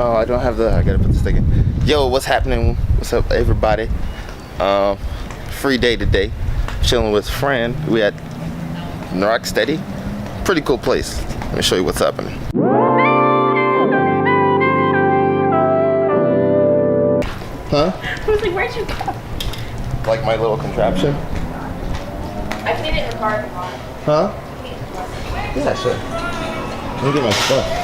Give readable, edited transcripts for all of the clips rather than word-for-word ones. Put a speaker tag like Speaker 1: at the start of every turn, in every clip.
Speaker 1: Oh, I don't have the. I gotta put the stick in. Yo, what's happening? What's up, everybody? Free day today. Chilling with Fran. We at Rocksteady. Pretty cool place. Let me show you what's happening. Huh?
Speaker 2: I was like, where'd you go?
Speaker 1: Like my little contraption?
Speaker 2: I can eat it in the car.
Speaker 1: Huh? Yeah, sure. Let me get my stuff.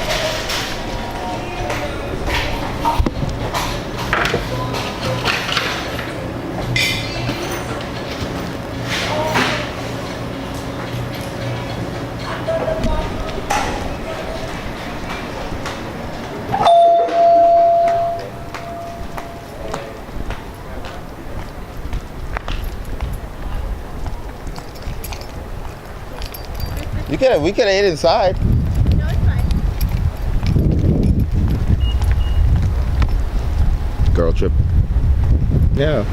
Speaker 1: We could have ate inside.
Speaker 2: No, it's fine.
Speaker 1: Girl trip. Yeah.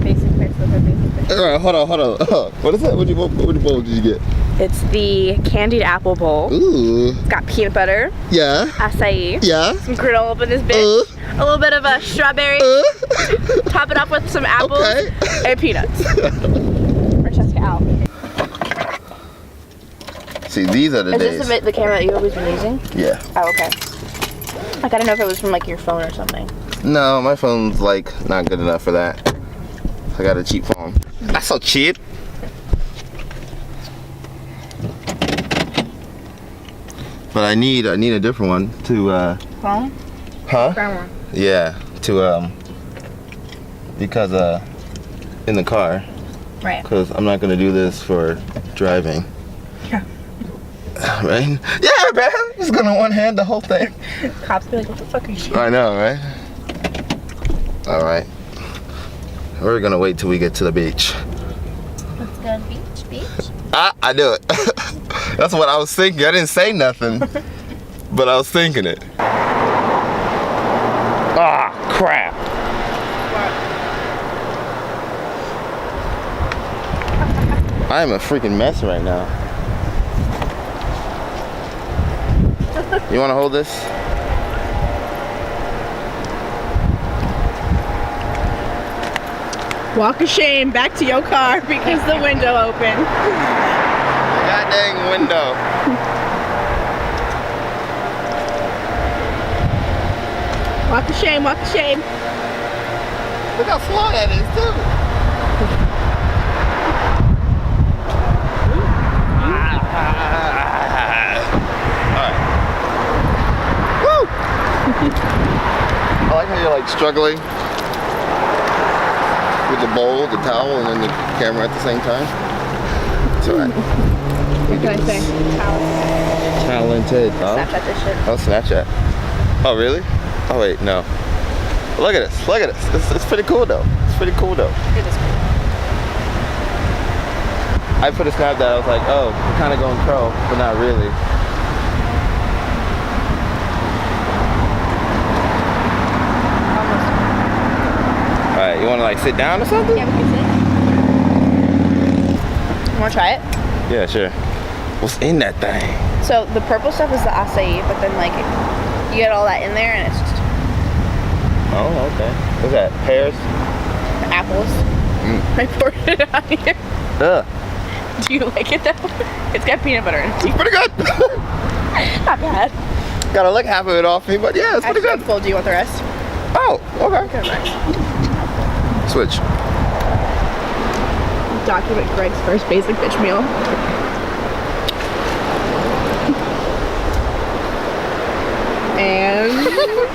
Speaker 2: Basic fix with her basic fix.
Speaker 1: Alright, hold on. What is that? What bowl did you get?
Speaker 2: It's the candied apple bowl.
Speaker 1: Ooh.
Speaker 2: It's got peanut butter.
Speaker 1: Yeah.
Speaker 2: Acai.
Speaker 1: Yeah.
Speaker 2: Some granola up in this bitch. A little bit of a strawberry. Top it up with some apples and peanuts. Francesca out.
Speaker 1: See, these are the days.
Speaker 2: Is this the camera that you've always been using?
Speaker 1: Yeah.
Speaker 2: Oh, okay. Like, I don't know if it was from like your phone or something.
Speaker 1: No, my phone's like not good enough for that. I got a cheap phone. That's so cheap. But I need a different one to
Speaker 2: Phone?
Speaker 1: Huh?
Speaker 2: Brown one.
Speaker 1: Yeah, to because in the car.
Speaker 2: Right.
Speaker 1: Because I'm not gonna do this for driving.
Speaker 2: Yeah.
Speaker 1: Right? Yeah, man. Just gonna one hand the whole thing.
Speaker 2: Cops be like, what the fuck are you doing?
Speaker 1: I know, right? All right. We're gonna wait till we get to the beach.
Speaker 2: Let's go to the beach.
Speaker 1: I do it. That's what I was thinking. I didn't say nothing, but I was thinking it. Ah, crap. I am a freaking mess right now. You want to hold this?
Speaker 2: Walk of shame back to your car because the window open.
Speaker 1: God dang window.
Speaker 2: Walk of shame, walk of shame.
Speaker 1: Look how slow that is too. Alright. Woo! I like how you're like struggling with the bowl, the towel, and then the camera at the same time. It's alright.
Speaker 2: What can I say?
Speaker 1: Talented, huh?
Speaker 2: Snapchat this shit.
Speaker 1: Oh, Snapchat. Oh, really? Oh, wait, no. Look at this. Look at this. It's pretty cool, though. It's pretty cool, though.
Speaker 2: It is cool.
Speaker 1: I put a snap that I was like, oh, we're kind of going pro, but not really.
Speaker 2: Almost.
Speaker 1: All right, you want to like sit down or something?
Speaker 2: Yeah, we can sit. You want to try it?
Speaker 1: Yeah, sure. What's in that thing?
Speaker 2: So the purple stuff is the acai, but then like you get all that in there and it's just
Speaker 1: Oh, okay. What's that? Pears?
Speaker 2: apples. I poured it on here.
Speaker 1: Ugh.
Speaker 2: Do you like it though? It's got peanut butter in it.
Speaker 1: It's pretty good.
Speaker 2: Not bad.
Speaker 1: Gotta lick half of it off me, but yeah, it's pretty good.
Speaker 2: Full. Do you want the rest?
Speaker 1: Oh, okay.
Speaker 2: Okay, nice.
Speaker 1: Switch.
Speaker 2: Document Greg's first basic bitch meal. And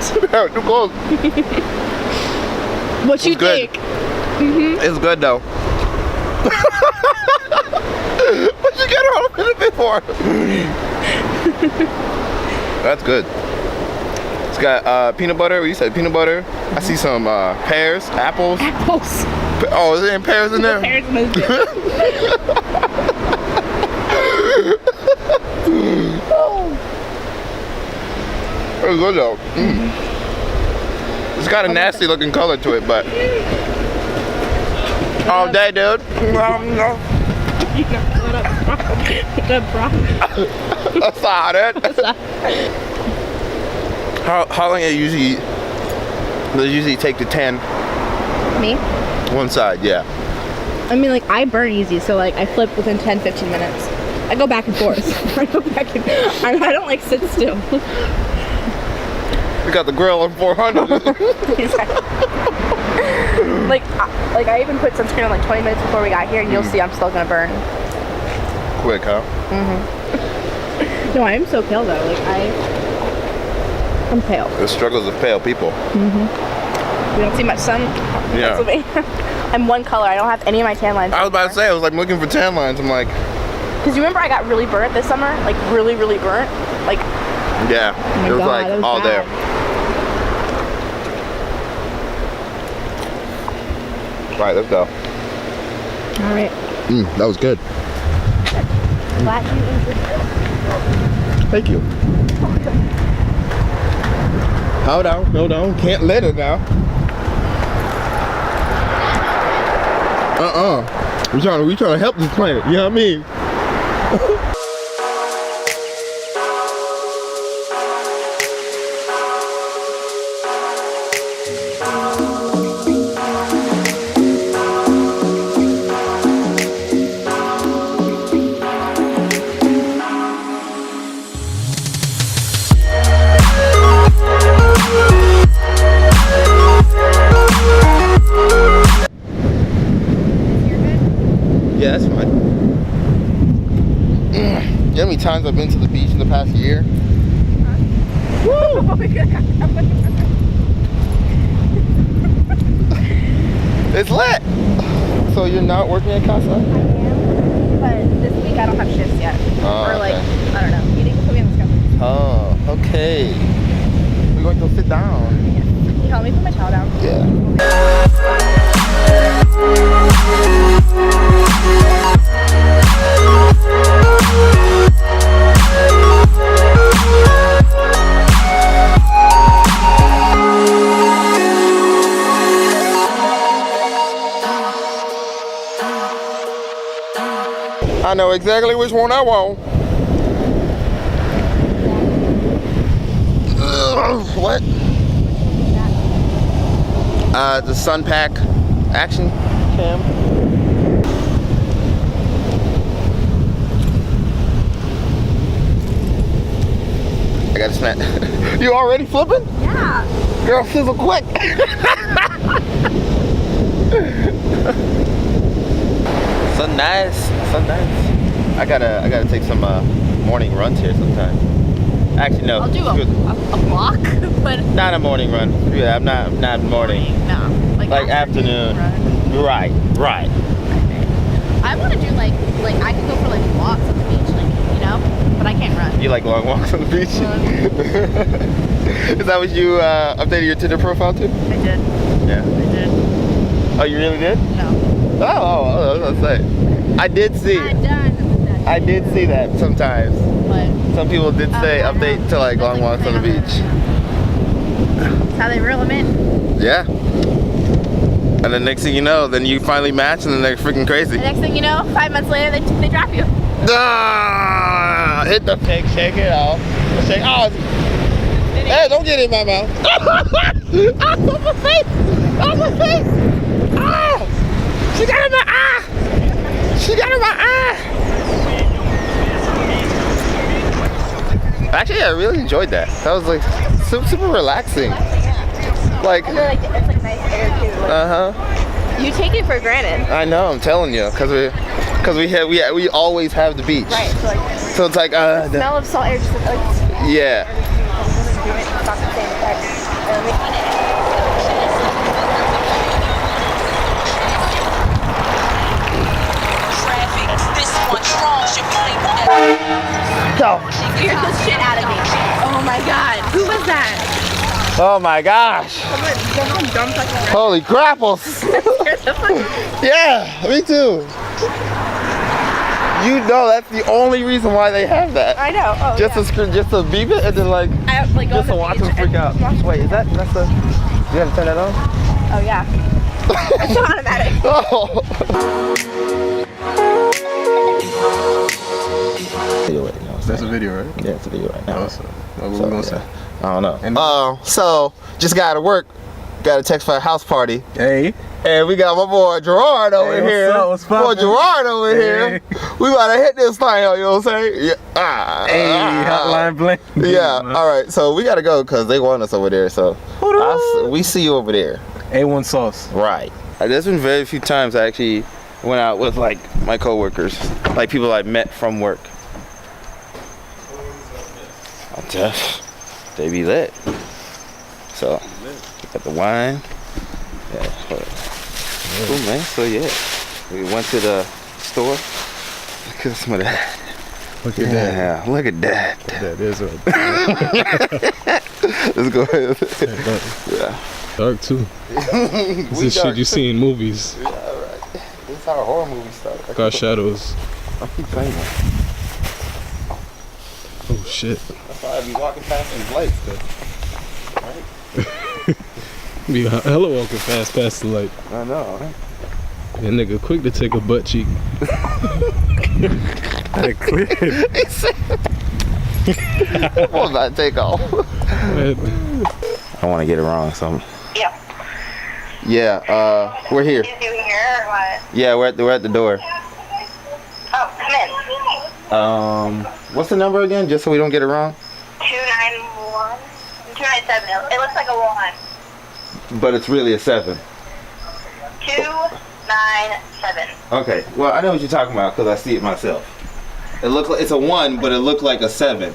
Speaker 1: Too close.
Speaker 2: what you
Speaker 1: good.
Speaker 2: think? Mm-hmm.
Speaker 1: It's good though. What you get her all up in it before? That's good. It's got peanut butter. You said peanut butter. I see some pears, apples.
Speaker 2: Apples.
Speaker 1: Oh, is there any pears in there?
Speaker 2: Pears in this bitch.
Speaker 1: It's good though. It's got a nasty looking color to it, but all day, dude. That's not it. How long it usually does it usually take to tan
Speaker 2: Me?
Speaker 1: one side? Yeah.
Speaker 2: I mean, like, I burn easy, so like I flip within 10-15 minutes. I go back and forth. I go back and I don't like sit still.
Speaker 1: We got the grill on 400.
Speaker 2: like I even put sunscreen on like 20 minutes before we got here, and you'll see I'm still gonna burn.
Speaker 1: Quick, huh?
Speaker 2: No, I am so pale though. Like I'm pale.
Speaker 1: The struggles of pale people.
Speaker 2: We don't see much sun.
Speaker 1: Yeah.
Speaker 2: I'm one color. I don't have any of my tan lines.
Speaker 1: I was about to say, I was like looking for tan lines. I'm like,
Speaker 2: because you remember I got really burnt this summer, like really burnt, like.
Speaker 1: Yeah,
Speaker 2: Oh
Speaker 1: it was
Speaker 2: God,
Speaker 1: like
Speaker 2: that was
Speaker 1: all
Speaker 2: bad.
Speaker 1: there. Right, let's go.
Speaker 2: All right.
Speaker 1: That was good.
Speaker 2: Glad you enjoyed it.
Speaker 1: Thank you. Hold on, can't let it now. We trying to help this planet, you know what I mean? Yeah, that's fine. You know how many times I've been to the beach in the past year? Woo! It's lit! So you're not working at Casa?
Speaker 2: I am, but this week I don't have shifts yet.
Speaker 1: Oh,
Speaker 2: or like,
Speaker 1: okay.
Speaker 2: I don't know. You need to put me on the schedule.
Speaker 1: Oh, okay. We're going to go sit down.
Speaker 2: Yeah. Can you help me put my towel down?
Speaker 1: Yeah. I know exactly which one I want. What? The Sun Pack Action Cam. I gotta snap. You already flipping?
Speaker 2: Yeah.
Speaker 1: Girl, sizzle quick. So nice, so nice. I gotta take some morning runs here sometime. Actually, no.
Speaker 2: I'll do a block, but
Speaker 1: not a morning run. Yeah, I'm not morning.
Speaker 2: No,
Speaker 1: like afternoon.
Speaker 2: Run.
Speaker 1: Right.
Speaker 2: Okay. I want to do like I could go for like walks on the beach, like but I can't run.
Speaker 1: You like long walks on the beach? Is that what you updated your Tinder profile to?
Speaker 2: I did.
Speaker 1: Yeah.
Speaker 2: I did.
Speaker 1: Oh, you really did?
Speaker 2: No.
Speaker 1: Oh, I was gonna say. I did see. I did see that sometimes.
Speaker 2: What?
Speaker 1: Some people did say update to like long walks on the beach.
Speaker 2: That's how they reel them in.
Speaker 1: Yeah. And then next thing you know, then you finally match and then they're freaking crazy.
Speaker 2: The next thing you know, 5 months later, they drop you.
Speaker 1: Ah, hit the shake it off. Shake. Oh, hey, don't get in my mouth. Ah, on my face. On my face. Ah, she got in my eye. She got in my eye. Actually, I really enjoyed that. That was like super relaxing. Like,
Speaker 2: and then, it's like nice air too. Like, you take it for granted.
Speaker 1: I know, I'm telling you, because we always have the beach.
Speaker 2: Right.
Speaker 1: So it's like
Speaker 2: the smell of salt air just like
Speaker 1: yeah. Go.
Speaker 2: Scared the shit out of me. Oh my god. Who was that?
Speaker 1: Oh my gosh. Holy grapples. Yeah, me too. You know that's the only reason why they have that.
Speaker 2: I know. Oh,
Speaker 1: just to beep it and then like just to watch them freak out. Wait, that's the you gotta turn that on?
Speaker 2: Oh yeah. It's automatic.
Speaker 1: Oh.
Speaker 3: That's a video, right?
Speaker 1: Yeah, it's a video right now.
Speaker 3: What we gonna say?
Speaker 1: I don't know. So just got to work. Got a text for a house party.
Speaker 3: Hey.
Speaker 1: And we got my boy Gerard over here.
Speaker 3: What's up?
Speaker 1: Boy Gerard over here. We about to hit this thing, you know what I'm saying? Yeah.
Speaker 3: Hey, hotline bling.
Speaker 1: Yeah. All right. So we gotta go because they want us over there. So we see you over there.
Speaker 3: A1 sauce.
Speaker 1: Right. There's been very few times I actually went out with like my coworkers, like people I met from work. They be lit. So got the wine. Yeah. Cool, man. So yeah, we went to the store. Look at some of that.
Speaker 3: Look at that.
Speaker 1: Yeah, look at that.
Speaker 3: That is right.
Speaker 1: Let's go ahead. Yeah.
Speaker 4: Dark too. This is shit you see in movies.
Speaker 1: Yeah, right. This is how horror movies start.
Speaker 4: Got shadows.
Speaker 1: I keep saying that.
Speaker 4: Oh shit.
Speaker 1: That's why I be walking past in lights, right?
Speaker 4: Be hella walking fast past the light.
Speaker 1: I know, right?
Speaker 4: That nigga quick to take a butt cheek.
Speaker 3: That quick.
Speaker 1: I'm about to take off. I want to get it wrong, so.
Speaker 5: Yeah.
Speaker 1: Yeah, we're here.
Speaker 5: Is you here or what?
Speaker 1: Yeah, we're at the door.
Speaker 5: Oh, come in.
Speaker 1: What's the number again, just so we don't get it wrong?
Speaker 5: 291. 297. It looks like a 1.
Speaker 1: But it's really a 7.
Speaker 5: 297.
Speaker 1: Okay, well I know what you're talking about because I see it myself. It looked like it's a 1, but it looked like a 7.